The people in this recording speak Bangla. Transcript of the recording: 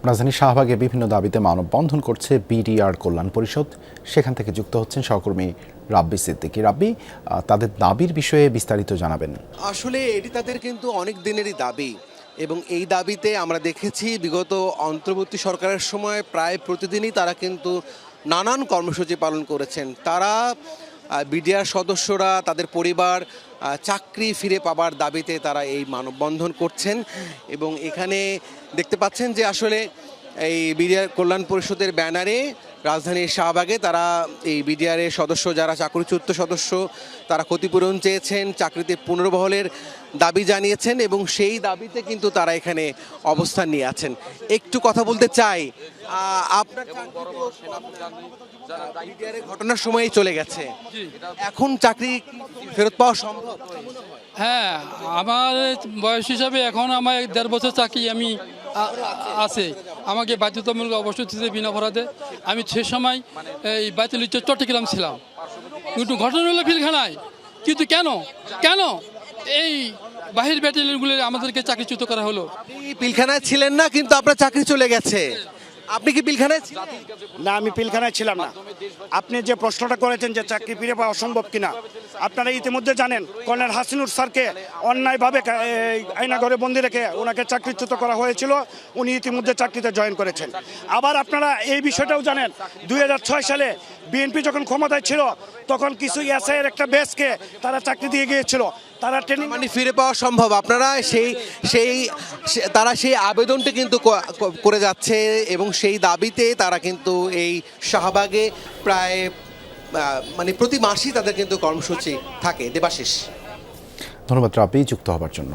রাজধানীর শাহবাগে বিভিন্ন দাবিতে মানববন্ধন করছে বিডিআর কল্যাণ পরিষদ। সেখান থেকে যুক্ত হচ্ছেন সহকর্মী রাব্বি সিদ্দিকী। রাব্বি, তাদের দাবির বিষয়ে বিস্তারিত জানাবেন। আসলে এটি তাদের কিন্তু অনেক দিনেরই দাবি এবং এই দাবিতে আমরা দেখেছি বিগত অন্তর্বর্তী সরকারের সময় প্রায় প্রতিদিনই তারা কিন্তু নানান কর্মসূচি পালন করেছেন। তারা বিডিআর সদস্যরা তাদের পরিবার চাকরি ফিরে পাবার দাবিতে তারা এই মানববন্ধন করছেন এবং এখানে দেখতে পাচ্ছেন যে আসলে এই বিডিআর কল্যাণ পরিষদের ব্যানারে রাজধানীর শাহবাগে তারা এই বিডিআরের সদস্য যারা চাকরিচ্যুত সদস্য তারা ক্ষতিপূরণ চেয়েছেন, চাকরিতে পুনর্বহলের দাবি জানিয়েছেন এবং সেই দাবিতে কিন্তু তারা এখানে অবস্থান নিয়ে আছেন। একটু কথা বলতে চাই, আপনার বিডিআরের ঘটনার সময়ই চলে গেছে, এখন চাকরি ফেরত পাওয়া সম্ভব? হ্যাঁ, আমার বয়স হিসাবে এখন আমার 1.5 বছর চাকরি আমি আছে। আমাকে বাধ্যতামূলক অবশ্যই দিতে বিনা অপরাধে। আমি সে সময় এই বাইতুল চট্টগ্রাম ছিলাম, কিন্তু ঘটনা হলো পিলখানায়। কিন্তু কেন কেন এই বাহির ব্যাটালিয়নগুলো আমাদেরকে চাকরিচ্যুত করা হলো? আপনি পিলখানায় ছিলেন না, কিন্তু আপনার চাকরি চলে গেছে। আপনি কি পিলখানায় ছিলেন? না, আমি পিলখানায় ছিলাম না। আপনি যে প্রশ্নটা করেছেন যে চাকরি ফিরে পাওয়া সম্ভব কিনা, আপনারা ইতিমধ্যে জানেন কর্নেল হাসিনুর স্যারকে অন্যায়ভাবে আয়নাঘরে বন্দি রেখে ওনাকে চাকরিচ্যুত করা হয়েছিল। উনি ইতিমধ্যে চাকরিতে জয়েন করেছেন। আবার আপনারা এই বিষয়টাও জানেন 2006 সালে বিএনপি যখন ক্ষমতায় ছিল তখন কিছু এসআইয়ের একটা বেসকে তারা চাকরি দিয়ে গিয়েছিল। তারা ট্রেনিং মানে ফিরে পাওয়া সম্ভব, আপনারা তারা সেই আবেদনটি কিন্তু করে যাচ্ছে এবং সেই দাবিতে তারা কিন্তু এই শাহবাগে প্রায় মানে প্রতি মাসেই তাদের কিন্তু কর্মসূচি থাকে। দেবাশিস, ধন্যবাদ রাব্বি যুক্ত হবার জন্য।